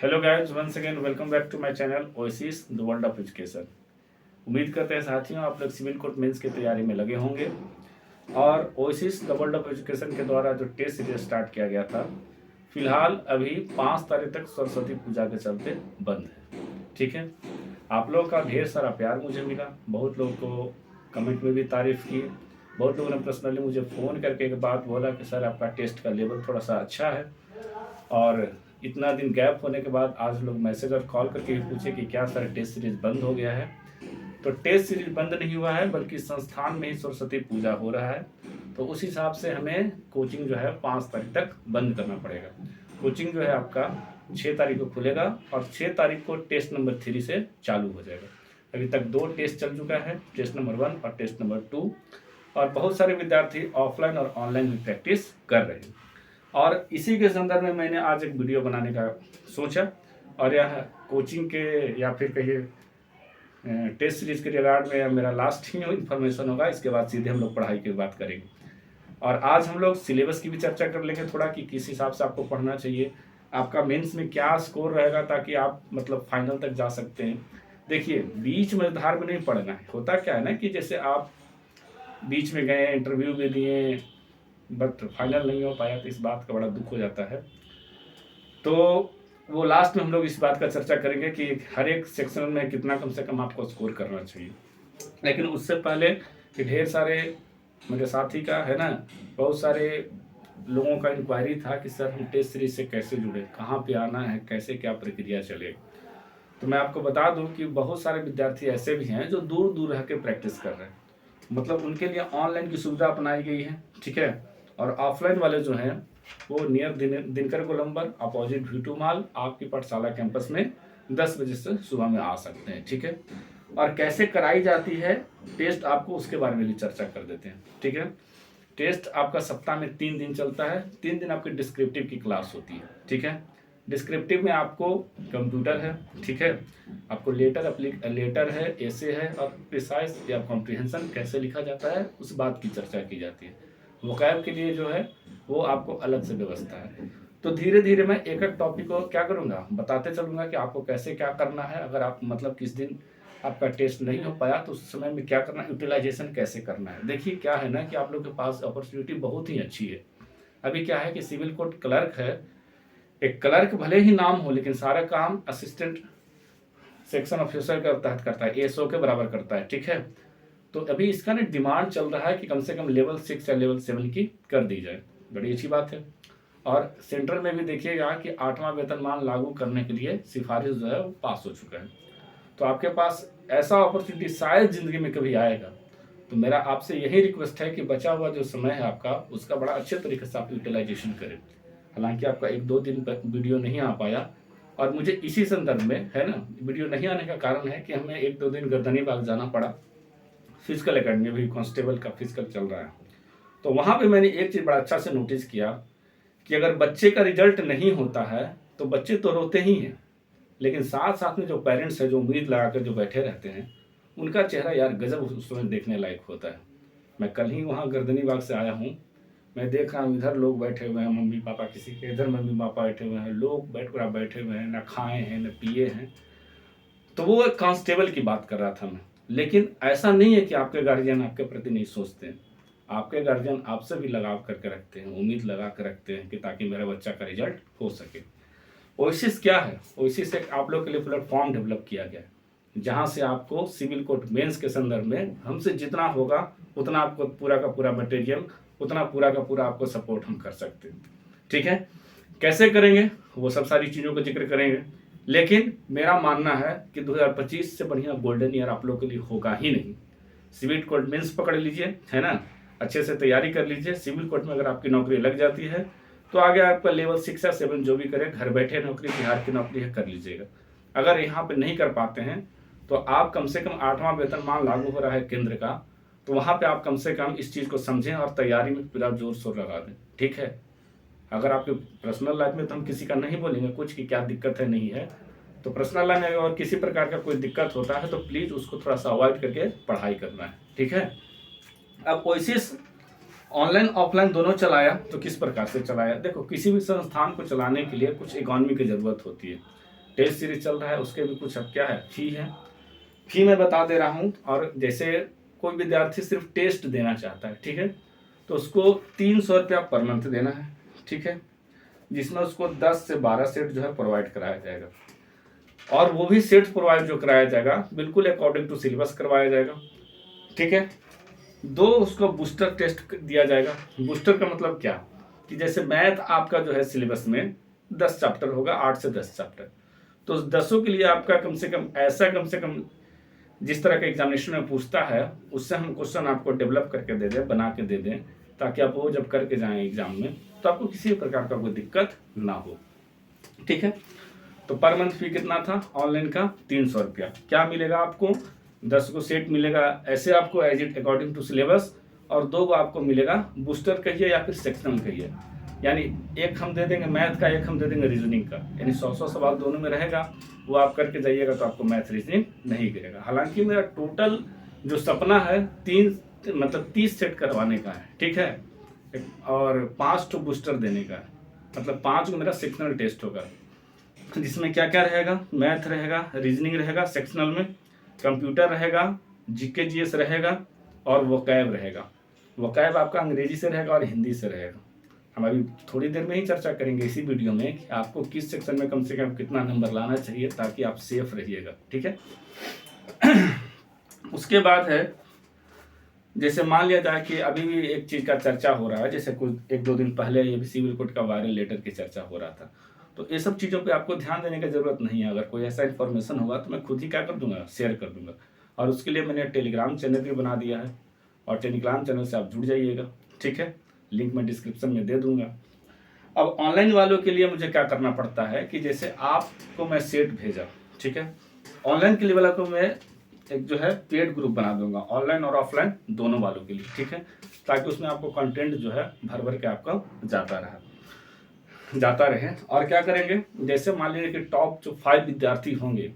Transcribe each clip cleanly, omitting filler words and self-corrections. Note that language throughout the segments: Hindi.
Hello guys, once again welcome back to my channel oasis the world of education. उम्मीद करते हैं साथियों आप लोग सिविल कोर्ट मेंस की तैयारी में लगे होंगे। और oasis the world of education के द्वारा जो टेस्ट सीरीज स्टार्ट किया गया था, फिलहाल अभी 5 तारीख तक सरस्वती पूजा के चलते बंद है। ठीक है, आप लोगों का ढेर सारा प्यार मुझे मिला, बहुत लोगों को कमेंट में भी तारीफ़ की, बहुत लोगों ने पर्सनली मुझे फ़ोन करके एक बात बोला कि सर आपका टेस्ट का लेवल थोड़ा सा अच्छा है। और इतना दिन गैप होने के बाद आज लोग मैसेज और कॉल करके भी पूछे कि क्या सर टेस्ट सीरीज बंद हो गया है। तो टेस्ट सीरीज बंद नहीं हुआ है, बल्कि संस्थान में ही सरस्वती पूजा हो रहा है। तो उस हिसाब से हमें कोचिंग जो है 5 तारीख तक बंद करना पड़ेगा। कोचिंग जो है आपका 6 तारीख को खुलेगा और 6 तारीख को टेस्ट नंबर 3 से चालू हो जाएगा। अभी तक 2 टेस्ट चल चुका है, टेस्ट नंबर 1 और टेस्ट नंबर 2। और बहुत सारे विद्यार्थी ऑफलाइन और ऑनलाइन भी प्रैक्टिस कर रहे हैं। और इसी के संदर्भ में मैंने आज एक वीडियो बनाने का सोचा, और यह कोचिंग के या फिर कहिए टेस्ट सीरीज के रिगार्ड में मेरा लास्ट ही इन्फॉर्मेशन होगा। इसके बाद सीधे हम लोग पढ़ाई की बात करेंगे। और आज हम लोग सिलेबस की भी चर्चा कर लेंगे थोड़ा, कि किस हिसाब से आपको पढ़ना चाहिए, आपका मेंस में क्या स्कोर रहेगा, ताकि आप मतलब फाइनल तक जा सकते हैं। देखिए, बीच में धार में नहीं पढ़ना है। होता क्या है ना कि जैसे आप बीच में गए, इंटरव्यू भी दिए, बट फाइनल नहीं हो पाया, तो इस बात का बड़ा दुख हो जाता है। तो वो लास्ट में हम लोग इस बात का चर्चा करेंगे कि हर एक सेक्शन में कितना कम से कम आपको स्कोर करना चाहिए। लेकिन उससे पहले कि ढेर सारे मेरे साथी का है ना, बहुत सारे लोगों का इंक्वायरी था कि सर हम टेस्ट सीरीज से कैसे जुड़े, कहाँ पे आना है, कैसे क्या प्रक्रिया चले। तो मैं आपको बता दूं कि बहुत सारे विद्यार्थी ऐसे भी हैं जो दूर दूर रह के प्रैक्टिस कर रहे हैं, मतलब उनके लिए ऑनलाइन की सुविधा अपनाई गई है। ठीक है, और ऑफलाइन वाले जो हैं वो नियर दिनकर गोलंबर अपोजिट V2 मॉल आपकी पाठशाला कैंपस में 10 बजे से सुबह में आ सकते हैं। ठीक है, और कैसे कराई जाती है टेस्ट, आपको उसके बारे में भी चर्चा कर देते हैं। ठीक है, टेस्ट आपका सप्ताह में 3 दिन चलता है। 3 दिन आपकी डिस्क्रिप्टिव की क्लास होती है। ठीक है, डिस्क्रिप्टिव में आपको कंप्यूटर है, ठीक है, आपको लेटर है, एसे है, और प्रिसाइज या कॉम्प्रिहेंशन कैसे लिखा जाता है उस बात की चर्चा की जाती है। वोकैब के लिए जो है वो आपको अलग से व्यवस्था है। तो धीरे धीरे मैं एक एक टॉपिक को क्या करूँगा, बताते चलूँगा कि आपको कैसे क्या करना है। अगर आप मतलब किस दिन आपका टेस्ट नहीं हो पाया तो उस समय में क्या करना है, यूटिलाइजेशन कैसे करना है। देखिए क्या है ना कि आप लोग के पास अपॉर्चुनिटी बहुत ही अच्छी है। अभी क्या है कि सिविल कोर्ट क्लर्क है, एक क्लर्क भले ही नाम हो, लेकिन सारा काम असिस्टेंट सेक्शन ऑफिसर के तहत करता है, एएसओ के बराबर करता है। ठीक है, तो अभी इसका ना डिमांड चल रहा है कि कम से कम लेवल 6 या लेवल 7 की कर दी जाए। बड़ी अच्छी बात है। और सेंट्रल में भी देखिएगा कि 8वां वेतनमान लागू करने के लिए सिफारिश जो है वो पास हो चुका है। तो आपके पास ऐसा अपॉर्चुनिटी शायद जिंदगी में कभी आएगा। तो मेरा आपसे यही रिक्वेस्ट है कि बचा हुआ जो समय है आपका, उसका बड़ा अच्छे तरीके से आप यूटिलाइजेशन करें। हालांकि आपका 1-2 दिन पर वीडियो नहीं आ पाया, और मुझे इसी संदर्भ में है ना, वीडियो नहीं आने का कारण है कि हमें 1-2 दिन गर्दनी बाग जाना पड़ा। फिजिकल एकेडमी भी कांस्टेबल का फिजिकल चल रहा है। तो वहाँ पे मैंने एक चीज़ बड़ा अच्छा से नोटिस किया कि अगर बच्चे का रिजल्ट नहीं होता है तो बच्चे तो रोते ही हैं, लेकिन साथ साथ में जो पेरेंट्स हैं, जो उम्मीद लगा कर जो बैठे रहते हैं, उनका चेहरा यार गजब उस समय देखने लायक होता है। मैं कल ही वहाँ गर्दनी बाग से आया हूँ, मैं देख रहा हूँ इधर लोग बैठे हुए हैं, मम्मी पापा किसी के, इधर मम्मी पापा बैठे हुए हैं, लोग बैठे हुए हैं, ना खाए हैं न पिए हैं। तो वो एक कांस्टेबल की बात कर रहा था मैं। लेकिन ऐसा नहीं है कि आपके गार्जियन आपके प्रति नहीं सोचते हैं। आपके गार्जियन आपसे भी लगाव करके रखते हैं, उम्मीद लगा कर रखते हैं कि ताकि मेरा बच्चा का रिजल्ट हो सके। ओएसिस क्या है? ओएसिस एक आप लोग के लिए प्लेटफॉर्म डेवलप किया गया है, जहाँ से आपको सिविल कोर्ट मेंस के संदर्भ में हमसे जितना होगा उतना आपको पूरा का पूरा मटेरियल, उतना पूरा का पूरा आपको सपोर्ट हम कर सकते हैं। ठीक है, कैसे करेंगे वो सब सारी चीज़ों का जिक्र करेंगे। लेकिन मेरा मानना है कि 2025 से बढ़िया गोल्डन ईयर आप लोग के लिए होगा ही नहीं। सिविल कोर्ट मेंस पकड़ लीजिए, है ना, अच्छे से तैयारी कर लीजिए। सिविल कोर्ट में अगर आपकी नौकरी लग जाती है तो आगे आपका लेवल 6 या 7 जो भी करे, घर बैठे नौकरी, बिहार की नौकरी है, कर लीजिएगा। अगर यहाँ पे नहीं कर पाते हैं तो आप कम से कम 8वां वेतनमान लागू हो रहा है केंद्र का, तो वहाँ पे आप कम से कम इस चीज़ को समझें और तैयारी में पूरा जोर शोर लगा दें। ठीक है, अगर आपके पर्सनल लाइफ में तो हम किसी का नहीं बोलेंगे कुछ कि क्या दिक्कत है नहीं है, तो पर्सनल लाइफ में और किसी प्रकार का कोई दिक्कत होता है तो प्लीज़ उसको थोड़ा सा अवॉइड करके पढ़ाई करना है। ठीक है, अब ओएसिस ऑनलाइन ऑफलाइन दोनों चलाया तो किस प्रकार से चलाया। देखो, किसी भी संस्थान को चलाने के लिए कुछ इकोनॉमी की ज़रूरत होती है। टेस्ट सीरीज चल रहा है उसके भी कुछ अब क्या है फी है, फी मैं बता दे रहा हूँ। और जैसे कोई विद्यार्थी सिर्फ टेस्ट देना चाहता है, ठीक है, तो उसको 300 रुपया पर मंथ देना है, ठीक है, जिसमें उसको 10 से 12 सेट जो है प्रोवाइड कराया जाएगा। और वो भी सेट प्रोवाइड जो कराया जाएगा बिल्कुल अकॉर्डिंग टू सिलेबस करवाया जाएगा, ठीक है। 2 उसको बूस्टर टेस्ट दिया जाएगा। बूस्टर का मतलब क्या, कि जैसे मैथ आपका जो है सिलेबस में 10 चैप्टर होगा, 8 से 10 चैप्टर, तो उस 10 के लिए आपका कम से कम जिस तरह का एग्जामिनेशन में पूछता है उससे हम क्वेश्चन आपको डेवलप करके दे दें, बना के दे दें, ताकि आप वो जब करके जाएं एग्जाम में तो आपको किसी भी प्रकार का कोई दिक्कत ना हो, ठीक है। तो पर मंथ फी कितना था ऑनलाइन का 300 रुपया। क्या मिलेगा आपको, 10 को सेट मिलेगा ऐसे आपको as it according to syllabus, और 2 को आपको मिलेगा बूस्टर कहिए या फिर सेक्शनल कहिए, यानी एक हम दे देंगे मैथ का, एक हम दे देंगे रीजनिंग का, यानी 100 सवाल दोनों में रहेगा, वो आप करके जाइएगा तो आपको मैथ रीजनिंग नहीं गिरेगा। हालांकि मेरा टोटल जो सपना है 30 सेट करवाने का है, ठीक है, और 5 तो बूस्टर देने का है, मतलब 5 को मेरा सेक्शनल टेस्ट होगा, जिसमें क्या क्या रहेगा, मैथ रहेगा, रीजनिंग रहेगा सेक्शनल में, कंप्यूटर रहेगा, जीके जीएस रहेगा, और वोकैब रहेगा। वोकैब आपका अंग्रेजी से रहेगा और हिंदी से रहेगा। हम अभी थोड़ी देर में ही चर्चा करेंगे इसी वीडियो में कि आपको किस सेक्शन में कम से कम कितना नंबर लाना चाहिए ताकि आप सेफ रहिएगा, ठीक है। उसके बाद है, जैसे मान लिया जाए कि अभी भी एक चीज़ का चर्चा हो रहा है, जैसे कुछ 1-2 दिन पहले ये सिविल कोड का वायरल लेटर की चर्चा हो रहा था, तो ये सब चीज़ों पे आपको ध्यान देने की ज़रूरत नहीं है। अगर कोई ऐसा इन्फॉर्मेशन होगा तो मैं खुद ही क्या कर दूंगा, शेयर कर दूंगा। और उसके लिए मैंने टेलीग्राम चैनल भी बना दिया है, और टेलीग्राम चैनल से आप जुड़ जाइएगा, ठीक है, लिंक मैं डिस्क्रिप्शन में दे दूंगा। अब ऑनलाइन वालों के लिए मुझे क्या करना पड़ता है कि जैसे आपको मैं सेट भेजा, ठीक है, ऑनलाइन के लिए वाला को मैं एक जो है पेड ग्रुप बना दूंगा ऑनलाइन और ऑफलाइन दोनों वालों के लिए, ठीक है, ताकि उसमें आपको कंटेंट जो है भर भर के आपका जाता रहे। और क्या करेंगे, जैसे मान लीजिए कि टॉप जो 5 विद्यार्थी होंगे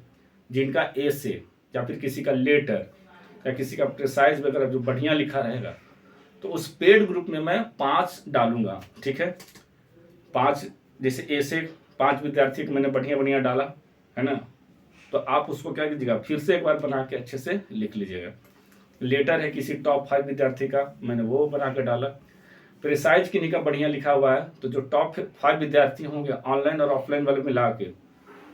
जिनका ए से या फिर किसी का लेटर या किसी का प्रिसाइज वगैरह जो बढ़िया लिखा रहेगा, तो उस पेड ग्रुप में मैं 5 डालूंगा, ठीक है, 5 जैसे ए से 5 विद्यार्थी को मैंने बढ़िया बढ़िया डाला है ना, तो आप उसको क्या कीजिएगा, फिर से एक बार बना के अच्छे से लिख लीजिएगा। लेटर है किसी टॉप 5 विद्यार्थी का, मैंने वो बना के डाला। प्रिसाइज किन्हीं का बढ़िया लिखा हुआ है, तो जो टॉप 5 विद्यार्थी होंगे ऑनलाइन और ऑफलाइन वाले मिला के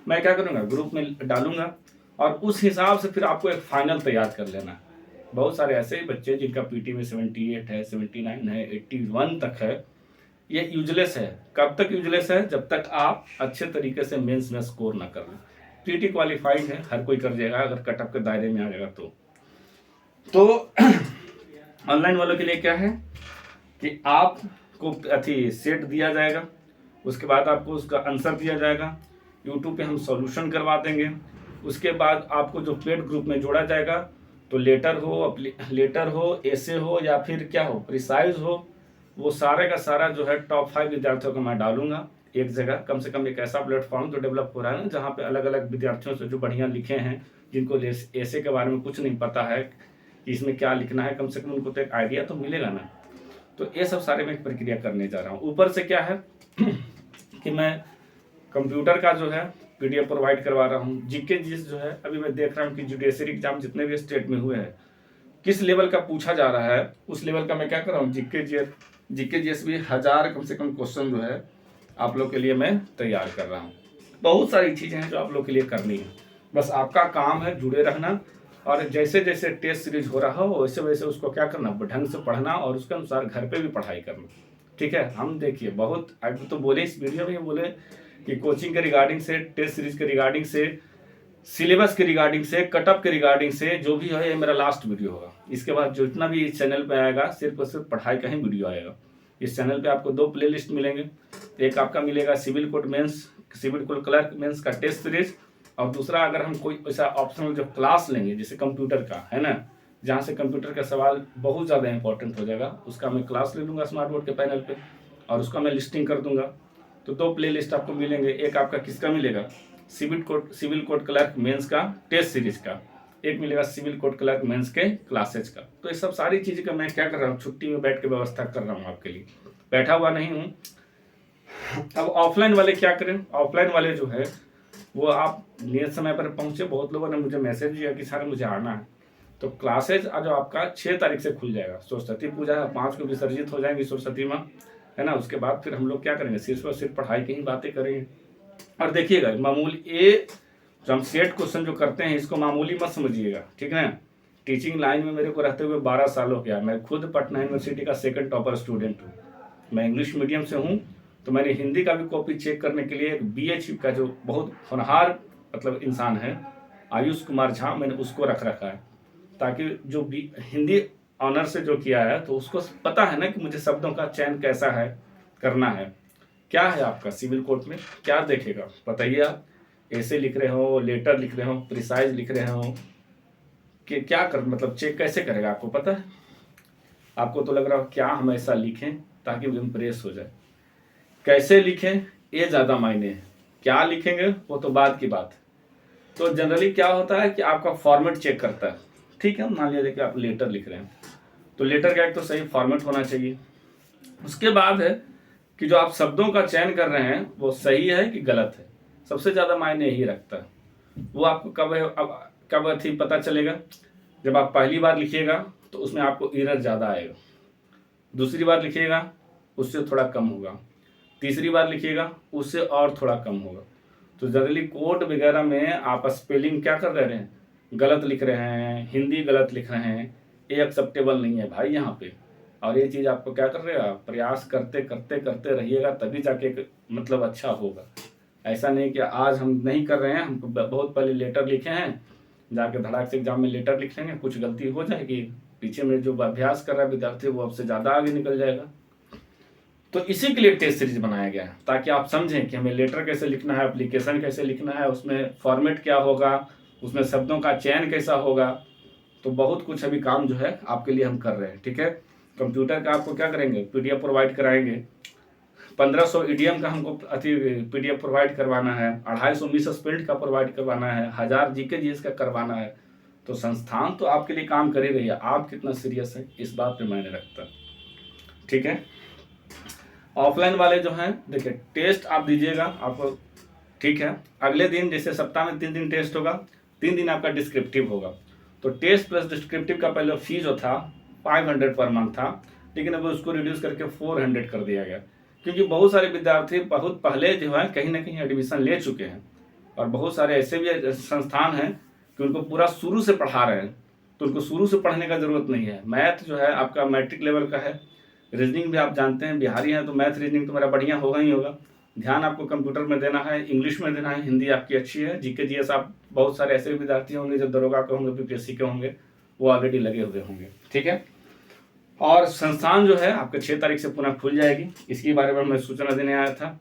मैं क्या करूँगा, ग्रुप में डालूंगा, और उस हिसाब से फिर आपको एक फाइनल तैयार कर लेना। बहुत सारे ऐसे ही बच्चे जिनका पीटी में 78 है, 79 है, 81 तक है, ये यूजलेस है। कब तक यूजलेस है, जब तक आप अच्छे तरीके से मेंस में स्कोर ना कर लें। पीटी क्वालिफाइड है, हर कोई कर जाएगा अगर कट ऑफ के दायरे में आ जाएगा तो ऑनलाइन वालों के लिए क्या है कि आपको सेट दिया जाएगा, उसके बाद आपको उसका आंसर दिया जाएगा, यूट्यूब पे हम सॉल्यूशन करवा देंगे। उसके बाद आपको जो पेड ग्रुप में जोड़ा जाएगा, तो लेटर हो, एसे हो या फिर क्या हो, प्रिसाइज हो, वो सारे का सारा जो है टॉप 5 विद्यार्थियों को मैं डालूंगा एक जगह। कम से कम एक ऐसा प्लेटफॉर्म जो डेवलप हो रहा है ना, जहाँ पे अलग अलग विद्यार्थियों से जो बढ़िया लिखे हैं, जिनको एसे के बारे में कुछ नहीं पता है कि इसमें क्या लिखना है, कम से कम उनको तो एक आइडिया तो मिलेगा ना। तो ये सब सारे मैं एक प्रक्रिया करने जा रहा हूँ। ऊपर से क्या है कि मैं कंप्यूटर का जो है पीडीएफ प्रोवाइड करवा रहा हूँ। जीके जीएस जो है अभी मैं देख रहा हूँ कि जुडिशरी एग्जाम जितने भी स्टेट में हुए हैं, किस लेवल का पूछा जा रहा है, उस लेवल का मैं क्या कर रहा हूँ, जीके जीएस भी 1000 कम से कम क्वेश्चन जो है आप लोग के लिए मैं तैयार कर रहा हूँ। बहुत सारी चीज़ें हैं जो आप लोग के लिए करनी है, बस आपका काम है जुड़े रहना, और जैसे जैसे टेस्ट सीरीज हो रहा हो वैसे वैसे उसको क्या करना, ढंग से पढ़ना, और उसके अनुसार घर पे भी पढ़ाई करना, ठीक है। हम देखिए बहुत अब तो बोले इस वीडियो में बोले कि कोचिंग के रिगार्डिंग से, टेस्ट सीरीज के रिगार्डिंग से, सिलेबस के रिगार्डिंग से, कटअप के रिगार्डिंग से, जो भी है ये मेरा लास्ट वीडियो होगा। इसके बाद जितना भी इस चैनल पे आएगा सिर्फ और सिर्फ पढ़ाई का ही वीडियो आएगा। इस चैनल पे आपको 2 प्लेलिस्ट मिलेंगे, एक आपका मिलेगा सिविल कोड क्लर्क मेंस का टेस्ट सीरीज, और दूसरा अगर हम कोई ऐसा ऑप्शनल जो क्लास लेंगे जैसे कंप्यूटर का है ना, जहाँ से कंप्यूटर का सवाल बहुत ज़्यादा इंपॉर्टेंट हो जाएगा, उसका मैं क्लास ले लूँगा स्मार्ट बोर्ड के पैनल पे, और उसका मैं लिस्टिंग कर दूंगा। तो 2 प्लेलिस्ट आपको मिलेंगे, एक आपका किसका मिलेगा, सिविल कोड क्लर्क मेंस का टेस्ट सीरीज का, एक मिलेगा सिविल कोड क्लर्क मेंस के क्लासेज का। तो ये सब सारी चीज़ें का मैं क्या कर रहा हूँ, छुट्टी में बैठ के व्यवस्था कर रहा हूँ आपके लिए, बैठा हुआ नहीं हूँ। अब ऑफलाइन वाले क्या करें, ऑफलाइन वाले जो है वो आप नियत समय पर पहुँचे। बहुत लोगों ने मुझे मैसेज किया कि सर मुझे आना है। तो क्लासेज आज आपका 6 तारीख से खुल जाएगा। सरस्वती पूजा है, 5 को विसर्जित हो जाएंगी सरस्वती माँ, है ना। उसके बाद फिर हम लोग क्या करेंगे, सिर्फ और सिर्फ पढ़ाई की ही बातें करेंगे। और देखिएगा मामूली ये जो हम सेट क्वेश्चन जो करते हैं इसको मामूली मत समझिएगा, ठीक है ना। टीचिंग लाइन में मेरे को रहते हुए 12 साल हो गया। मैं खुद पटना यूनिवर्सिटी का 2nd टॉपर स्टूडेंट हूँ। मैं इंग्लिश मीडियम से हूँ, तो मैंने हिंदी का भी कॉपी चेक करने के लिए एक BH का जो बहुत होनहार मतलब इंसान है, आयुष कुमार झा, मैंने उसको रखा है, ताकि जो भी हिंदी ऑनर से जो किया है तो उसको पता है ना कि मुझे शब्दों का चयन कैसा है करना है। क्या है आपका सिविल कोर्ट में क्या देखेगा बताइए आप। ऐसे लिख रहे हो, लेटर लिख रहे हो, प्रिसाइज लिख रहे हो, कि क्या कर मतलब चेक कैसे करेगा आपको पता है। आपको तो लग रहा हो क्या हम ऐसा लिखें ताकि वो इम्प्रेस हो जाए। कैसे लिखें ये ज़्यादा मायने है, क्या लिखेंगे वो तो बाद की बात। तो जनरली क्या होता है कि आपका फॉर्मेट चेक करता है, ठीक है। मान लीजिए कि आप लेटर लिख रहे हैं, तो लेटर का एक तो सही फॉर्मेट होना चाहिए। उसके बाद है कि जो आप शब्दों का चयन कर रहे हैं वो सही है कि गलत है, सबसे ज़्यादा मायने यही रखता है। वो आपको कब है अब कब अथी पता चलेगा, जब आप पहली बार लिखिएगा तो उसमें आपको एरर ज़्यादा आएगा, दूसरी बार लिखिएगा उससे थोड़ा कम होगा, तीसरी बार लिखिएगा उससे और थोड़ा कम होगा। तो जनरली कोड वगैरह में आप स्पेलिंग क्या कर रहे हैं, गलत लिख रहे हैं, हिंदी गलत लिख रहे हैं, ये एक्सेप्टेबल नहीं है भाई यहाँ पे। और ये चीज़ आपको क्या कर रहेगा, प्रयास करते करते करते रहिएगा तभी जाके मतलब अच्छा होगा। ऐसा नहीं कि आज हम नहीं कर रहे हैं, हम बहुत पहले लेटर लिखे हैं, जाके धड़ाक से एग्जाम में लेटर लिख लेंगे, कुछ गलती हो जाएगी, पीछे में जो अभ्यास कर रहा है विद्यार्थी वो आपसे ज़्यादा आगे निकल जाएगा। तो इसी के लिए टेस्ट सीरीज बनाया गया है, ताकि आप समझें कि हमें लेटर कैसे लिखना है, एप्लीकेशन कैसे लिखना है, उसमें फॉर्मेट क्या होगा, उसमें शब्दों का चयन कैसा होगा। तो बहुत कुछ अभी काम जो है आपके लिए हम कर रहे हैं, ठीक है। कंप्यूटर का आपको क्या करेंगे, PDF प्रोवाइड कराएंगे। 1500 ईडीएम का हमको अति PDF प्रोवाइड करवाना है, 250 मिस स्पेल्ड का प्रोवाइड करवाना है, 1000 GK GS का करवाना है। तो संस्थान तो आपके लिए काम कर ही रही है, आप कितना सीरियस है इस बात पे मायने रखता है, ठीक है। ऑफलाइन वाले जो हैं देखिए, टेस्ट आप दीजिएगा आपको, ठीक है। अगले दिन जैसे सप्ताह में 3 दिन टेस्ट होगा, 3 दिन आपका डिस्क्रिप्टिव होगा। तो टेस्ट प्लस डिस्क्रिप्टिव का पहले फी जो था 500 पर मंथ था, लेकिन अब उसको रिड्यूस करके 400 कर दिया गया, क्योंकि बहुत सारे विद्यार्थी बहुत पहले जो है कहीं ना कहीं एडमिशन ले चुके हैं, और बहुत सारे ऐसे भी संस्थान हैं कि उनको पूरा शुरू से पढ़ा रहे हैं, तो उनको शुरू से पढ़ने का ज़रूरत नहीं है। मैथ जो है आपका मैट्रिक लेवल का है, रीजनिंग भी आप जानते हैं, बिहारी हैं तो मैथ रीजनिंग तो मेरा बढ़िया होगा ही होगा। ध्यान आपको कंप्यूटर में देना है, इंग्लिश में देना है, हिंदी आपकी अच्छी है, GK GS आप बहुत सारे ऐसे विद्यार्थी होंगे जो दरोगा के होंगे, PPSC के होंगे, वो ऑलरेडी लगे हुए होंगे, ठीक है। और संस्थान जो है आपके 6 तारीख से पुनः खुल जाएगी, इसके बारे में मैं सूचना देने आया था।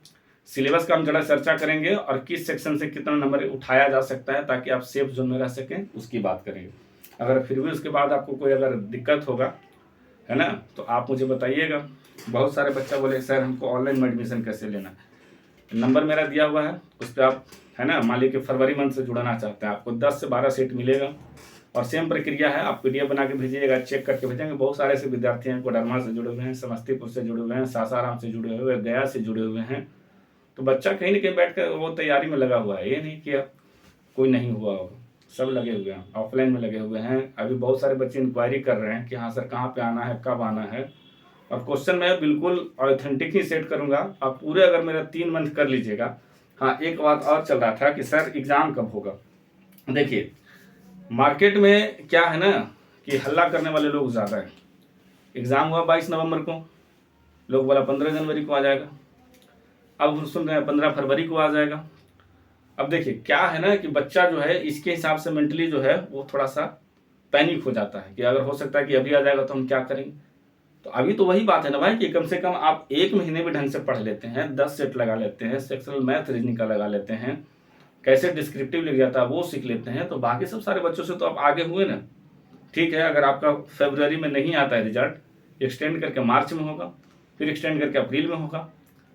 सिलेबस का हम जरा चर्चा करेंगे और किस सेक्शन से कितना नंबर उठाया जा सकता है ताकि आप सेफ जोन में रह सकें, उसकी बात करेंगे। अगर फिर भी उसके बाद आपको कोई अगर दिक्कत होगा, है ना, तो आप मुझे बताइएगा। बहुत सारे बच्चा बोले सर हमको ऑनलाइन में एडमिशन कैसे लेना है, नंबर मेरा दिया हुआ है, उस पर आप, है ना, मान लीजिए फरवरी मंथ से जुड़ना चाहते हैं, आपको 10 से 12 सीट मिलेगा। और सेम प्रक्रिया है, आप PDF बना के भेजिएगा, चेक करके भेजेंगे। बहुत सारे ऐसे विद्यार्थी हैं कोडरमा से जुड़े हुए हैं, समस्तीपुर से जुड़े हुए हैं, सासाराम से जुड़े हुए हैं, गया से जुड़े हुए हैं। तो बच्चा कहीं ना कहीं बैठ कर वो तैयारी में लगा हुआ है, ये नहीं कि कोई नहीं हुआ होगा, सब लगे हुए हैं, ऑफलाइन में लगे हुए हैं। अभी बहुत सारे बच्चे इंक्वायरी कर रहे हैं कि हाँ सर कहाँ पे आना है, कब आना है। और क्वेश्चन मैं बिल्कुल ऑथेंटिक ही सेट करूँगा, आप पूरे अगर मेरा 3 मंथ कर लीजिएगा। हाँ एक बात और चल रहा था कि सर एग्ज़ाम कब होगा। देखिए मार्केट में क्या है ना कि हल्ला करने वाले लोग ज़्यादा हैं। एग्ज़ाम हुआ 22 नवंबर को, लोग बोला 15 जनवरी को आ जाएगा, अब सुन रहे हैं 15 फरवरी को आ जाएगा। अब देखिए क्या है ना कि बच्चा जो है इसके हिसाब से मेंटली जो है वो थोड़ा सा पैनिक हो जाता है कि अगर हो सकता है कि अभी आ जाएगा तो हम क्या करेंगे। तो अभी तो वही बात है ना भाई कि कम से कम आप 1 महीने में ढंग से पढ़ लेते हैं, 10 सेट लगा लेते हैं, सेक्शनल मैथ रीजनिंग का लगा लेते हैं, कैसे डिस्क्रिप्टिव लिख जाता है वो सीख लेते हैं, तो बाकी सब सारे बच्चों से तो आप आगे हुए ना। ठीक है, अगर आपका फरवरी में नहीं आता है रिजल्ट, एक्सटेंड करके मार्च में होगा, फिर एक्सटेंड करके अप्रैल में होगा।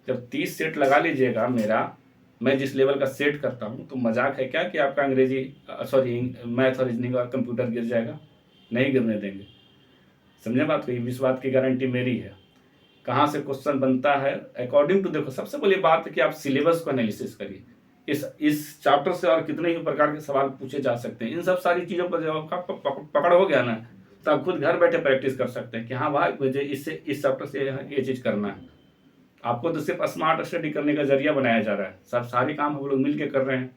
जब 30 सेट लगा लीजिएगा मेरा, मैं जिस लेवल का सेट करता हूँ, तो मजाक है क्या कि आपका अंग्रेजी सॉरी मैथ और रीजनिंग और कंप्यूटर गिर जाएगा, नहीं गिरने देंगे। समझे बात को, इस बात की गारंटी मेरी है। कहाँ से क्वेश्चन बनता है अकॉर्डिंग टू, देखो सबसे बड़ी बात है कि आप सिलेबस को एनालिसिस करिए इस चैप्टर से और कितने ही प्रकार के सवाल पूछे जा सकते हैं। इन सब सारी चीज़ों पर जब आपका पकड़ हो गया ना, तो आप खुद घर बैठे प्रैक्टिस कर सकते हैं कि हाँ भाई मुझे इससे इस चैप्टर से ये चीज़ करना है। आपको तो सिर्फ स्मार्ट स्टडी करने का जरिया बनाया जा रहा है, सब सारे काम हम लोग मिल के कर रहे हैं,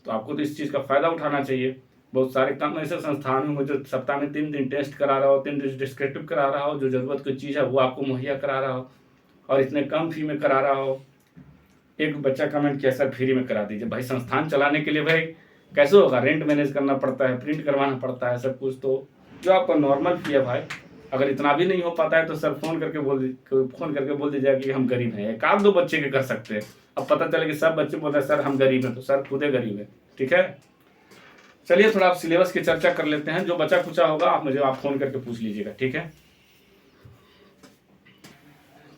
तो आपको तो इस चीज़ का फ़ायदा उठाना चाहिए। बहुत सारे काम ऐसे संस्थान होंगे जो सप्ताह में 3 दिन टेस्ट करा रहा हो, 3 दिन डिस्क्रिप्टिव करा रहा हो, जो ज़रूरत की चीज़ है वो आपको मुहैया करा रहा हो और इतने कम फी में करा रहा हो। एक बच्चा कमेंट किया सर फ्री में करा दीजिए। भाई संस्थान चलाने के लिए भाई कैसे होगा, रेंट मैनेज करना पड़ता है, प्रिंट करवाना पड़ता है, सब कुछ। तो जो आपका नॉर्मल फी है भाई, अगर इतना भी नहीं हो पाता है तो सर फोन करके बोल दीजिएगा कि हम गरीब हैं। एक आध दो बच्चे के कर सकते हैं। अब पता चले कि सब बच्चे बोलते हैं सर हम गरीब हैं, तो सर खुदे गरीब है। ठीक है, चलिए थोड़ा आप सिलेबस की चर्चा कर लेते हैं। जो बचा कुचा होगा आप फोन करके पूछ लीजिएगा। ठीक है,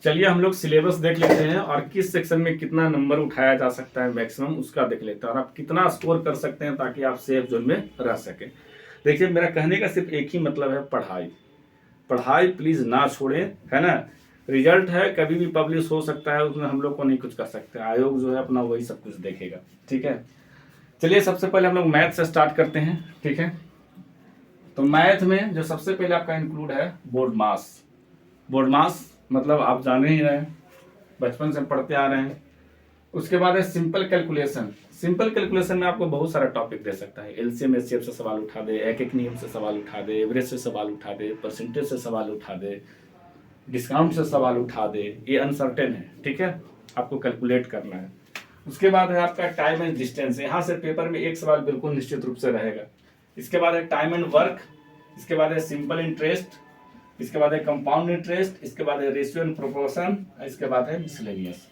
चलिए हम लोग सिलेबस देख लेते हैं और किस सेक्शन में कितना नंबर उठाया जा सकता है मैक्सिमम, उसका देख लेते हैं और आप कितना स्कोर कर सकते हैं ताकि आप सेफ जोन में रह सके। देखिए मेरा कहने का सिर्फ एक ही मतलब है, पढ़ाई प्लीज ना छोड़ें, है ना। रिजल्ट है कभी भी पब्लिश हो सकता है, उसमें हम लोग को नहीं कुछ कर सकते, आयोग जो है अपना वही सब कुछ देखेगा। ठीक है, चलिए सबसे पहले हम लोग मैथ से स्टार्ट करते हैं। ठीक है, तो मैथ में जो सबसे पहले आपका इंक्लूड है बोर्ड मास मतलब आप जाने ही रहे हैं, बचपन से पढ़ते आ रहे हैं। उसके बाद है सिंपल कैलकुलेशन में आपको बहुत सारा टॉपिक दे सकता है। एलसीएम एचसीएफ से सवाल उठा दे, एक नियम से सवाल उठा दे, एवरेज से सवाल उठा दे, परसेंटेज से सवाल उठा दे, डिस्काउंट से सवाल उठा दे। ये अनसर्टेन है, ठीक है, आपको कैलकुलेट करना है। उसके बाद है आपका टाइम एंड डिस्टेंस, यहाँ से पेपर में एक सवाल बिल्कुल निश्चित रूप से रहेगा। इसके बाद है टाइम एंड वर्क, इसके बाद है सिंपल इंटरेस्ट, इसके बाद है कंपाउंड इंटरेस्ट, इसके बाद है रेशियो एंड प्रोपोर्शन, इसके बाद है मिसलेनियस।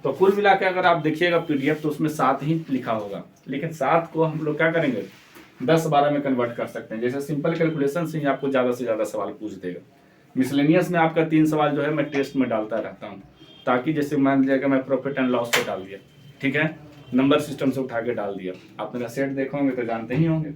तो कुल मिला के अगर आप देखिएगा पीडीएफ तो उसमें 7 ही लिखा होगा, लेकिन 7 को हम लोग क्या करेंगे 10-12 में कन्वर्ट कर सकते हैं। जैसे सिंपल कैलकुलेशन से ही आपको ज़्यादा से ज़्यादा सवाल पूछ देगा। मिसलेनियस में आपका 3 सवाल जो है मैं टेस्ट में डालता रहता हूँ, ताकि जैसे मान लीजिएगा मैं प्रॉफिट एंड लॉस से डाल दिया, ठीक है, नंबर सिस्टम से उठा के डाल दिया। आप मेरा सेट देखोगे तो जानते ही होंगे।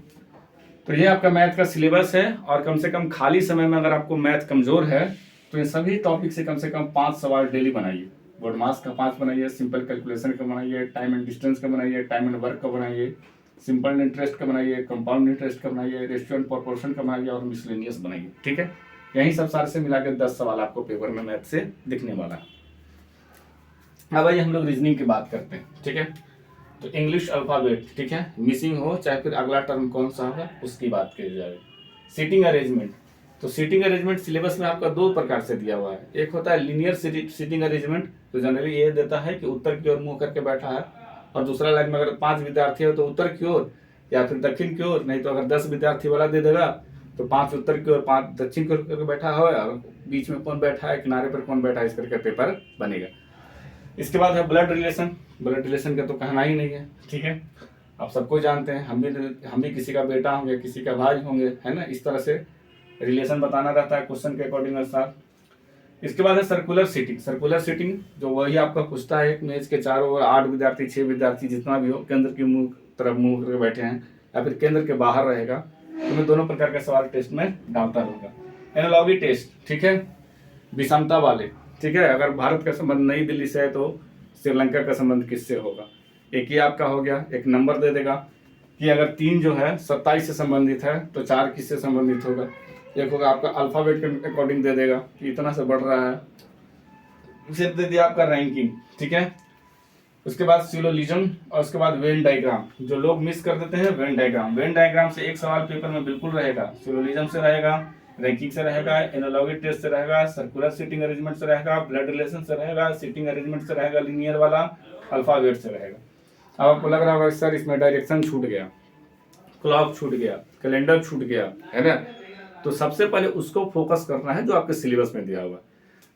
तो ये आपका मैथ का सिलेबस है, और कम से कम खाली समय में अगर आपको मैथ कमजोर है तो इन सभी टॉपिक से कम 5 सवाल डेली बनाइए। बोर्ड मास का 5 बनाइए, सिंपल कैलकुलेशन का बनाइए, टाइम एंड डिस्टेंस का बनाइए, टाइम एंड वर्क का बनाइए, सिंपल इंटरेस्ट का बनाइए, कंपाउंड इंटरेस्ट का बनाइए, रेशियो एंड प्रोपोर्शन का बनाइए और मिसलेनियस बनाइए। ठीक है, यही सब सारे से मिला के 10 सवाल आपको पेपर में मैथ से दिखने वाला है। अब आइए हम लोग रीजनिंग की बात करते हैं। ठीक है, तो इंग्लिश अल्फाबेट, ठीक है, मिसिंग हो चाहे फिर अगला टर्म कौन सा होगा उसकी बात की जाए। सीटिंग अरेंजमेंट, तो सीटिंग अरेंजमेंट सिलेबस में आपका 2 प्रकार से दिया हुआ है। एक होता है लीनियर सीटिंग अरेंजमेंट, तो जनरली ये देता है कि उत्तर की ओर मुंह करके बैठा है, और दूसरा लाइन में अगर 5 विद्यार्थी हो तो उत्तर की ओर या फिर दक्षिण की ओर, नहीं तो अगर 10 विद्यार्थी वाला दे देगा तो 5 उत्तर की ओर 5 दक्षिण की ओर बैठा हो, और बीच में कौन बैठा है, किनारे पर कौन बैठा है, इस करके पेपर बनेगा। इसके बाद है ब्लड रिलेशन का तो कहना ही नहीं है। ठीक है, आप सबको जानते हैं, हम भी किसी का बेटा होंगे, किसी का भाई होंगे, है ना, इस तरह से रिलेशन बताना रहता है क्वेश्चन के अकॉर्डिंग अनुसार। इसके बाद है सर्कुलर सीटिंग, जो वही आपका पूछता है एक मेज के चारों ओर 8 विद्यार्थी 6 विद्यार्थी जितना भी हो, केंद्र की तरफ मुंह करके बैठे हैं या फिर केंद्र के बाहर रहेगा, तो मैं दोनों प्रकार के सवाल टेस्ट में डालता रहूंगा। एनालॉगी टेस्ट, ठीक है, विषमता वाले, ठीक है, अगर भारत का संबंध नई दिल्ली से है तो श्रीलंका का संबंध किससे होगा। एक ही आपका हो गया, एक नंबर दे देगा कि अगर 3 जो है 27 से संबंधित है तो 4 किससे संबंधित होगा। एक होगा आपका अल्फाबेट के अकॉर्डिंग दे देगा कि इतना से बढ़ रहा है, सिर्फ दे दिया आपका रैंकिंग। ठीक है, उसके बाद सिलोजिज्म, और उसके बाद वेन डायग्राम, जो लोग मिस कर देते हैं वेन डायग्राम से एक सवाल पेपर में बिल्कुल रहेगा। सिलोजिज्म से रहेगा, रैंकिंग से रहेगा, एनालॉगी टेस्ट से रहेगा, सर्कुलर सीटिंग अरेंजमेंट से रहेगा, ब्लड रिलेशन से रहेगा, सीटिंग अरेंजमेंट से रहेगा, लीनियर वाला, अल्फाबेट से रहेगा। अब आपको लग रहा होगा सर इसमें डायरेक्शन छूट गया, क्लॉक छूट गया, कैलेंडर छूट गया, है ना, तो सबसे पहले उसको फोकस करना है जो आपके सिलेबस में दिया हुआ।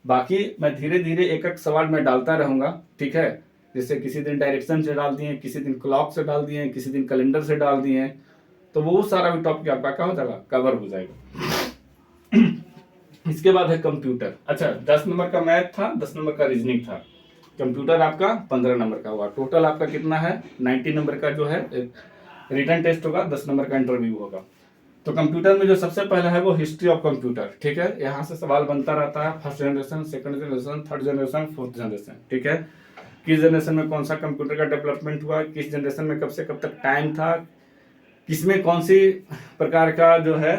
बाकी मैं धीरे धीरे एक सवाल में डालता रहूंगा। ठीक है, जैसे किसी दिन डायरेक्शन से डाल दिए, किसी दिन क्लॉक से डाल दिए, किसी दिन कैलेंडर से डाल दिए, तो वो सारा भी टॉपिक आपका क्या हो जाएगा, कवर हो जाएगा। इसके बाद है कंप्यूटर। अच्छा, 10 नंबर का मैथ था, 10 नंबर का रीजनिंग था, कंप्यूटर आपका 15 नंबर का हुआ। टोटल आपका कितना है 90 नंबर का जो है रिटन टेस्ट होगा, 10 नंबर का इंटरव्यू होगा। तो कंप्यूटर में जो सबसे पहला है वो हिस्ट्री ऑफ कंप्यूटर। ठीक है, यहाँ से सवाल बनता रहता है, first generation, second generation, third generation, fourth generation. ठीक है, किस जनरेशन में कौन सा कंप्यूटर का डेवलपमेंट हुआ, किस जनरेशन में कब से कब तक टाइम था, किसमें कौन सी प्रकार का जो है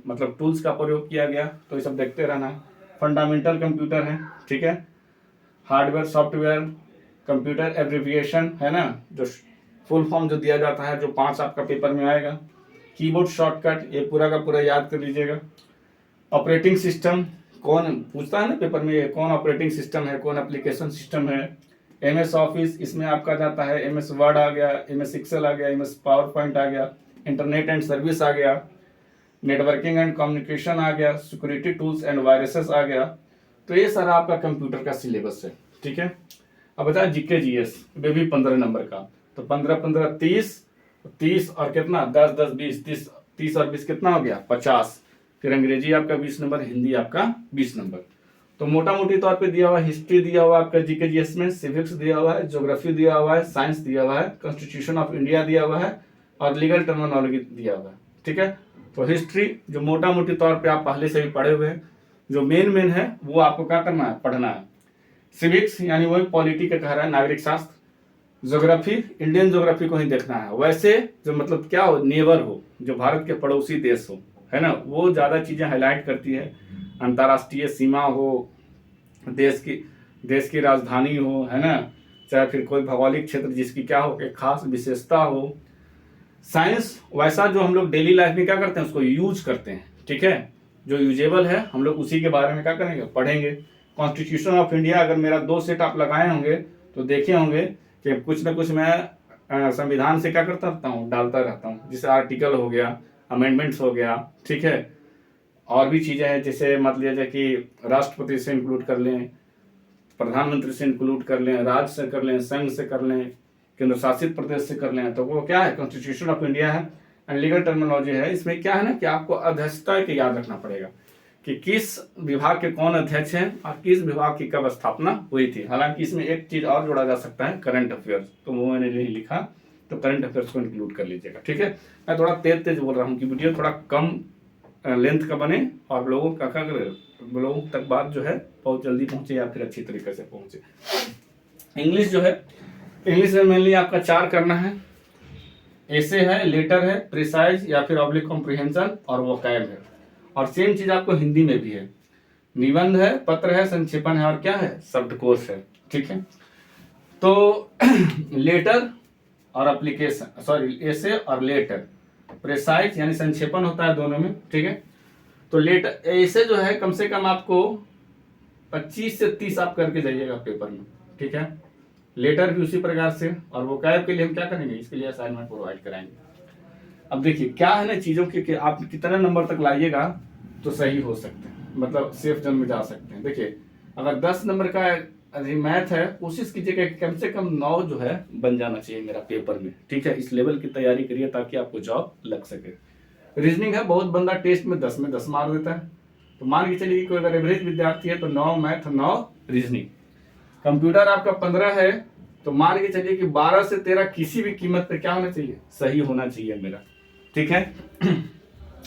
मतलब टूल्स का प्रयोग किया गया, तो ये सब देखते रहना। फंडामेंटल कंप्यूटर है, ठीक है, हार्डवेयर सॉफ्टवेयर कंप्यूटर एब्रिविएशन है ना, जो फुल फॉर्म जो दिया जाता है, जो 5 आपका पेपर में आएगा। कीबोर्ड शॉर्टकट, ये पूरा का पूरा याद कर लीजिएगा। ऑपरेटिंग सिस्टम, कौन पूछता है ना पेपर में, ये कौन ऑपरेटिंग सिस्टम है, कौन एप्लीकेशन सिस्टम है। एमएस ऑफिस, इसमें आपका जाता है एमएस वर्ड आ गया, एमएस एक्सेल आ गया, एमएस पावर पॉइंट आ गया, इंटरनेट एंड सर्विस आ गया, नेटवर्किंग एंड कम्युनिकेशन आ गया, सिक्योरिटी टूल्स एंड वायरसेस आ गया। तो ये सारा आपका कंप्यूटर का सिलेबस है, ठीक है। अब बताया जीके जीएस, वे भी 15 नंबर का, तो 15 15 30, 30 और कितना 10 10 20, 30 30 और 20 कितना हो गया 50। फिर अंग्रेजी आपका 20 नंबर, हिंदी आपका 20 नंबर। तो मोटा मोटी तौर पे दिया हुआ है, हिस्ट्री दिया हुआ है आपका जीके जीएस में, सिविक्स दिया हुआ है, ज्योग्राफी दिया हुआ है, साइंस दिया हुआ है, कॉन्स्टिट्यूशन ऑफ इंडिया दिया हुआ है, और लीगल टर्मिनोलॉजी दिया हुआ है, ठीक है। तो हिस्ट्री जो मोटा मोटी तौर पे आप पहले से भी पढ़े हुए हैं, जो मेन है वो आपको क्या करना है, पढ़ना है। सिविक्स यानी वही पॉलिटी का कह रहा है, नागरिक शास्त्र। ज्योग्राफी, इंडियन ज्योग्राफी को ही देखना है, वैसे जो मतलब क्या हो, नेबर हो, जो भारत के पड़ोसी देश हो, है ना, वो ज्यादा चीजें हाईलाइट करती है। अंतर्राष्ट्रीय सीमा हो, देश की राजधानी हो, है ना, चाहे फिर कोई भौगोलिक क्षेत्र जिसकी क्या हो, एक खास विशेषता हो। साइंस वैसा जो हम लोग डेली लाइफ में क्या करते हैं, उसको यूज करते हैं, ठीक है, जो यूजेबल है हम लोग उसी के बारे में क्या करेंगे, पढ़ेंगे। कॉन्स्टिट्यूशन ऑफ इंडिया, अगर मेरा 2 सेट आप लगाए होंगे तो देखे होंगे कि कुछ ना कुछ मैं संविधान से क्या करता रहता हूँ, डालता रहता हूँ, जैसे आर्टिकल हो गया, अमेंडमेंट्स हो गया, ठीक है, और भी चीजें हैं, जैसे मान लिया जाए कि राष्ट्रपति से इंक्लूड कर लें, प्रधानमंत्री से इंक्लूड कर लें, राज्य से कर लें, संघ से कर लें, केंद्र शासित प्रदेश से कर लें, तो वो क्या है, कॉन्स्टिट्यूशन ऑफ इंडिया है। एंड लीगल टर्मिनोलॉजी है, इसमें क्या है ना कि आपको अध्यक्षता के याद रखना पड़ेगा कि किस विभाग के कौन अध्यक्ष हैं और किस विभाग की कब स्थापना हुई थी। हालांकि इसमें एक चीज और जोड़ा जा सकता है, करंट अफेयर्स, तो वो मैंने नहीं लिखा, तो करंट अफेयर्स को इंक्लूड कर लीजिएगा, ठीक है। मैं थोड़ा तेज तेज बोल रहा हूँ कि वीडियो थोड़ा कम लेंथ का बने और लोगों तक बात जो है बहुत जल्दी पहुंचे या फिर अच्छी तरीके से पहुंचे। इंग्लिश जो है, इंग्लिश में मेनली आपका 4 करना है। एसे है, लेटर है, प्रिसाइज या फिर ऑब्लिक कॉम्प्रिहेंशन, और वोकैब है। और सेम चीज आपको हिंदी में भी है, निबंध है, पत्र है, संक्षेपण है, और क्या है, शब्दकोश है, ठीक है। तो लेटर और एप्लीकेशन, सॉरी, एसे और लेटर, प्रिसाइज यानी संक्षेपण होता है दोनों में, ठीक है। तो लेटर ऐसे जो है कम से कम आपको 25 से 30 आप करके जाइएगा पेपर में, ठीक है। लेटर भी उसी प्रकार से, और वोकैब के लिए हम क्या करेंगे, इसके लिए असाइनमेंट प्रोवाइड कराएंगे। अब देखिए क्या है ना चीजों के कि आप कितने नंबर तक लाइएगा तो सही हो सकते हैं, मतलब सेफ जोन में जा सकते हैं। देखिए अगर 10 नंबर का मैथ है, कोशिश कीजिएगा कि कम से कम 9 जो है बन जाना चाहिए मेरा पेपर में, ठीक है। इस लेवल की तैयारी करिए ताकि आपको जॉब लग सके। रीजनिंग है, बहुत बंदा टेस्ट में 10 में 10 मार देता है, तो मान के चलिए कोई अगर एवरेज विद्यार्थी है तो 9 मैथ 9 रीजनिंग। कंप्यूटर आपका 15 है, तो मान के चलिए कि 12 से 13 किसी भी कीमत पे क्या होना चाहिए, सही होना चाहिए मेरा, ठीक है।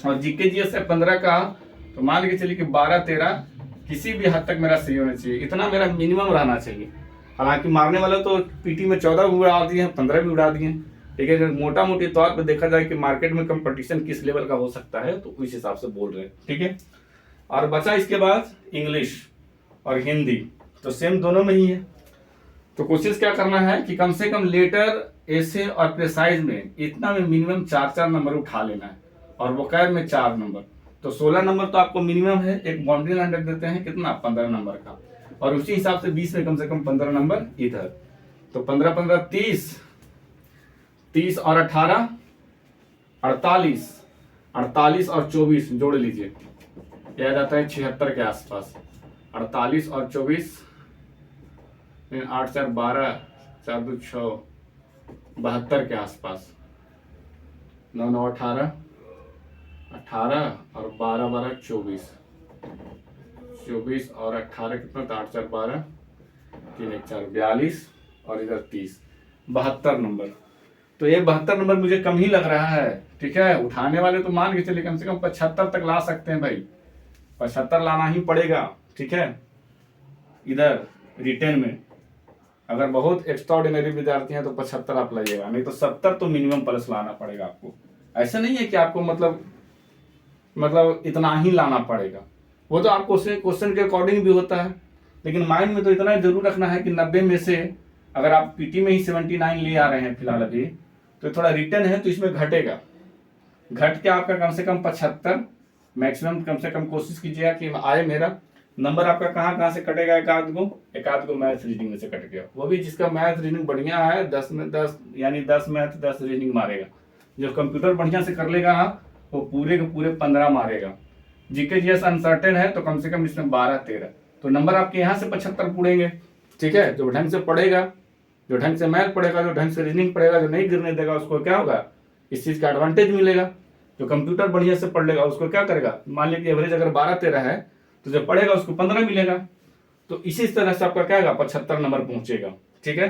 और जीके जीएस है 15 का, तो मान के चलिए कि 12 13 किसी भी हद तक मेरा सही होना चाहिए, इतना मेरा मिनिमम रहना चाहिए। हालांकि मारने वाले तो पीटी में 14 भी उड़ा दिए हैं, 15 भी उड़ा दिए हैं, ठीक है। मोटा मोटी तौर पे देखा जाए कि मार्केट में कंपटीशन किस लेवल का हो सकता है, तो उस हिसाब से बोल रहे हैं, ठीक है। और बचा इसके बाद इंग्लिश और हिंदी, तो सेम दोनों में ही है। तो कोशिश क्या करना है कि कम से कम लेटर, एसे और प्रिसाइज में इतना में मिनिमम 4 नंबर उठा लेना है, और वोकैब में 4 नंबर, तो 16 नंबर तो आपको मिनिमम है। एक बाउंड्री लाइन रख देते हैं कितना, 15 नंबर का, और उसी हिसाब से 20 में कम से कम 15 नंबर इधर, तो 15 15 30, 30 और 18 48, 48 और 24 जोड़ लीजिए, यह जाता है 76 के आसपास। 48 और 24, 8 4 12, 4 2 6, 72 के आसपास। 9 9 18, 18 और 12 12 24, 24 और 18 कितना, 8 4 12, 3 1 4 42, और इधर 30, 72 नंबर। तो ये 72 नंबर मुझे कम ही लग रहा है, ठीक है। उठाने वाले तो मान के चलिए कम से कम 75 तक ला सकते हैं भाई, 75 लाना ही पड़ेगा, ठीक है। इधर रिटेन में अगर बहुत एक्स्ट्रा ऑर्डिनरी विद्यार्थी हैं तो 75 आप लाइएगा, नहीं तो 70 तो मिनिमम प्लस लाना पड़ेगा आपको। ऐसा नहीं है कि आपको मतलब इतना ही लाना पड़ेगा, वो तो आपको क्वेश्चन के अकॉर्डिंग भी होता है, लेकिन माइंड में तो इतना जरूर रखना है कि 90 में से अगर आप पीटी में ही 79 ले आ रहे हैं फिलहाल अभी, तो थोड़ा रिटर्न है तो इसमें घटेगा, घट के आपका कम से कम 75 मैक्सिमम कम से कम कोशिश कीजिएगा कि आए मेरा नंबर। आपका कहाँ से कटेगा, एक आध गो मैथ रीडिंग में से कट गया, वो भी जिसका मैथ रीडिंग बढ़िया है 10 में 10 यानी 10 मैथ 10 रीडिंग मारेगा। जो कंप्यूटर बढ़िया से कर लेगा वो पूरे के पूरे 15 मारेगा। जीके जीएस अनसर्टेन है तो कम से कम इसमें 12-13, तो नंबर आपके यहाँ से 75 पूरेंगे। ठीक है, जो ढंग से पढ़ेगा, जो ढंग से मैथ पढ़ेगा, जो ढंग से रीजनिंग पढ़ेगा, जो नहीं गिरने देगा उसको क्या होगा, इस चीज़ का एडवांटेज मिलेगा। जो कंप्यूटर बढ़िया से पढ़ लेगा उसको क्या करेगा, मान लीजिए एवरेज अगर 12-13 है तो जो पढ़ेगा उसको 15 मिलेगा, तो इसी तरह से आपका क्या होगा 75 नंबर पहुंचेगा। ठीक है,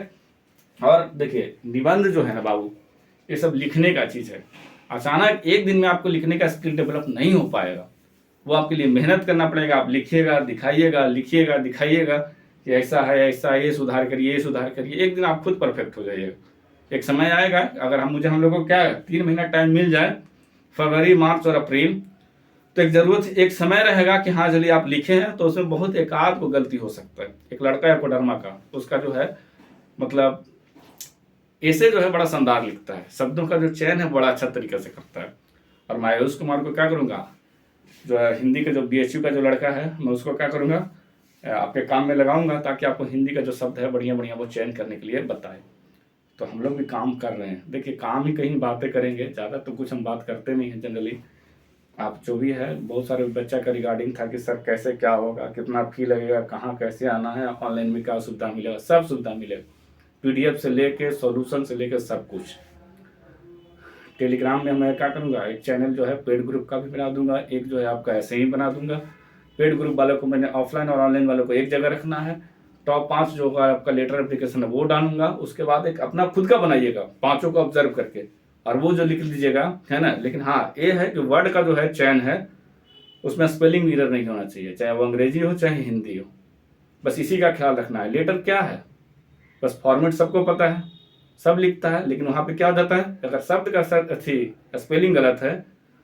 और देखिए निबंध जो है ना बाबू, ये सब लिखने का चीज़ है, अचानक एक दिन में आपको लिखने का स्किल डेवलप नहीं हो पाएगा, वो आपके लिए मेहनत करना पड़ेगा। आप लिखिएगा दिखाइएगा, लिखिएगा दिखाइएगा कि ऐसा है ऐसा, ये सुधार करिए ये सुधार करिए, एक दिन आप खुद परफेक्ट हो जाइएगा। एक समय आएगा, अगर हम लोगों को क्या है 3 महीना टाइम मिल जाए, फरवरी मार्च और अप्रैल, तो एक समय रहेगा कि हाँ चलिए आप लिखे हैं, तो उसमें बहुत एक आध को गलती हो सकता है। एक लड़का है कोडरमा का, उसका जो है मतलब ऐसे जो है बड़ा शानदार लिखता है, शब्दों का जो चयन है बड़ा अच्छा तरीके से करता है। और मैं आयुष कुमार को क्या करूँगा, जो है हिंदी का जो BHU का जो लड़का है, मैं उसको क्या करूँगा आपके काम में लगाऊंगा, ताकि आपको हिंदी का जो शब्द है बढ़िया बढ़िया वो चयन करने के लिए बताए। तो हम लोग भी काम कर रहे हैं, देखिए काम ही कहीं बातें करेंगे, ज़्यादा तो कुछ हम बात करते नहीं हैं जनरली। आप जो भी है, बहुत सारे बच्चा का रिगार्डिंग था कि सर कैसे क्या होगा, कितना फी लगेगा, कहाँ कैसे आना है, ऑनलाइन में क्या सुविधा मिलेगा, सब सुविधा मिलेगा, PDF से लेके सॉल्यूशन से लेकर सब कुछ। टेलीग्राम में मैं क्या करूँगा, एक चैनल जो है पेड ग्रुप का भी बना दूंगा, एक जो है आपका ऐसे ही बना दूंगा। पेड ग्रुप वालों को मैंने ऑफलाइन और ऑनलाइन वालों को एक जगह रखना है। टॉप 5 जो होगा आपका लेटर एप्लीकेशन है वो डालूंगा, उसके बाद एक अपना खुद का बनाइएगा 5 को ऑब्जर्व करके, और वो जो लिख लीजिएगा, है ना। लेकिन हाँ ये है कि वर्ड का जो है चयन है उसमें स्पेलिंग एरर नहीं होना चाहिए, चाहे वो अंग्रेजी हो चाहे हिंदी हो, बस इसी का ख्याल रखना है। लेटर क्या है, बस फॉर्मेट सबको पता है, सब लिखता है, लेकिन वहाँ पे क्या हो जाता है, अगर शब्द का स्पेलिंग गलत है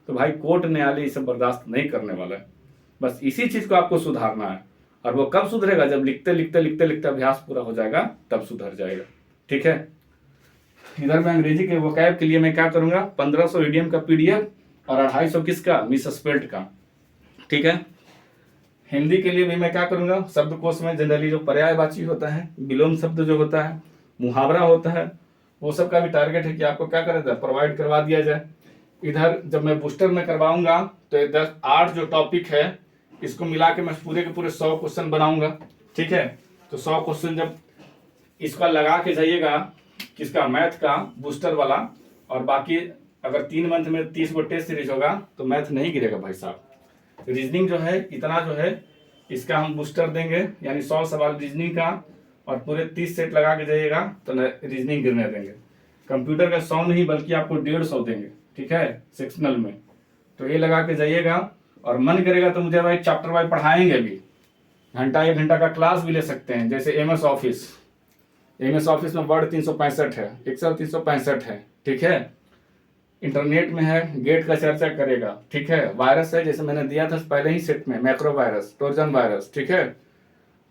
तो भाई कोर्ट न्यायालय इसे बर्दाश्त नहीं करने वाला है। बस इसी चीज़ को आपको सुधारना है, और वो कब सुधरेगा, जब लिखते लिखते लिखते लिखते अभ्यास पूरा हो जाएगा तब सुधर जाएगा। ठीक है, इधर मैं अंग्रेजी के वोकैब के लिए मैं क्या करूँगा 1500 ईडीएम का PDF और 250 किसका मिस स्पेल्ट का। ठीक है, हिंदी के लिए भी मैं क्या करूँगा, शब्दकोश में जनरली जो पर्यायवाची होता है, विलोम शब्द जो होता है, मुहावरा होता है, वो सब का भी टारगेट है कि आपको क्या करा जाए, प्रोवाइड करवा दिया जाए। इधर जब मैं बूस्टर में करवाऊंगा तो 8 जो टॉपिक है इसको मिला के मैं पूरे के पूरे 100 क्वेश्चन बनाऊंगा। ठीक है, तो 100 क्वेश्चन जब इसका लगा के जाइएगा, किसका, मैथ का बूस्टर वाला, और बाकी अगर 3 मंथ में 30 गो टेस्ट सीरीज होगा तो मैथ नहीं गिरेगा भाई साहब। रीजनिंग जो है इतना जो है इसका हम बूस्टर देंगे, यानी 100 सवाल रीजनिंग का, और पूरे 30 सेट लगा के जाइएगा तो रीजनिंग गिरने देंगे। कंप्यूटर का 100 नहीं बल्कि आपको 150 देंगे। ठीक है, सेक्शनल में, तो ये लगा के जाइएगा, और मन करेगा तो मुझे भाई चैप्टर वाइज पढ़ाएंगे भी, घंटा 1 घंटा का क्लास भी ले सकते हैं। जैसे MS ऑफिस में वर्ड 365 है, एक्सेल 365 है। ठीक है, इंटरनेट में है, गेट का चर्चा करेगा। ठीक है, वायरस है, जैसे मैंने दिया था पहले ही सेट में, मैक्रो वायरस, ट्रोजन वायरस। ठीक है,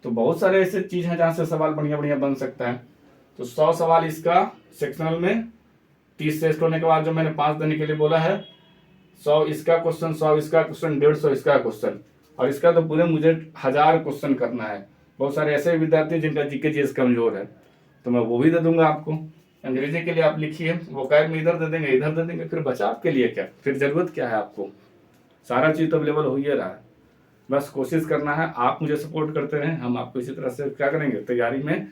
तो बहुत सारे ऐसे चीज हैं जहाँ से सवाल बढ़िया बढ़िया बन सकता है। तो 100 सवाल इसका सेक्शनल में, 30 टेस्ट होने के बाद जो मैंने 5 देने के लिए बोला है, 100 इसका क्वेश्चन, 100 इसका क्वेश्चन, 150 इसका क्वेश्चन, और इसका तो पूरे मुझे 1000 क्वेश्चन करना है। बहुत सारे ऐसे विद्यार्थी जिनका GK GS कमजोर है, तो मैं वो भी दे दूंगा आपको। अंग्रेजी के लिए आप लिखिए, वोकैब में इधर दे देंगे इधर दे देंगे, फिर बचा आपके लिए क्या, फिर जरूरत क्या है आपको, सारा चीज़ तो अवेलेबल हो ही रहा है। बस कोशिश करना है, आप मुझे सपोर्ट करते रहें, हम आपको इसी तरह से क्या करेंगे, तैयारी में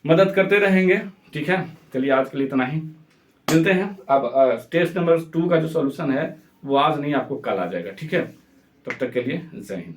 मदद करते रहेंगे। ठीक है, चलिए आज के लिए इतना ही, मिलते हैं। अब टेस्ट नंबर 2 का जो सॉल्यूशन है वो आज नहीं, आपको कल आ जाएगा। ठीक है, तब तक के लिए जय हिंद।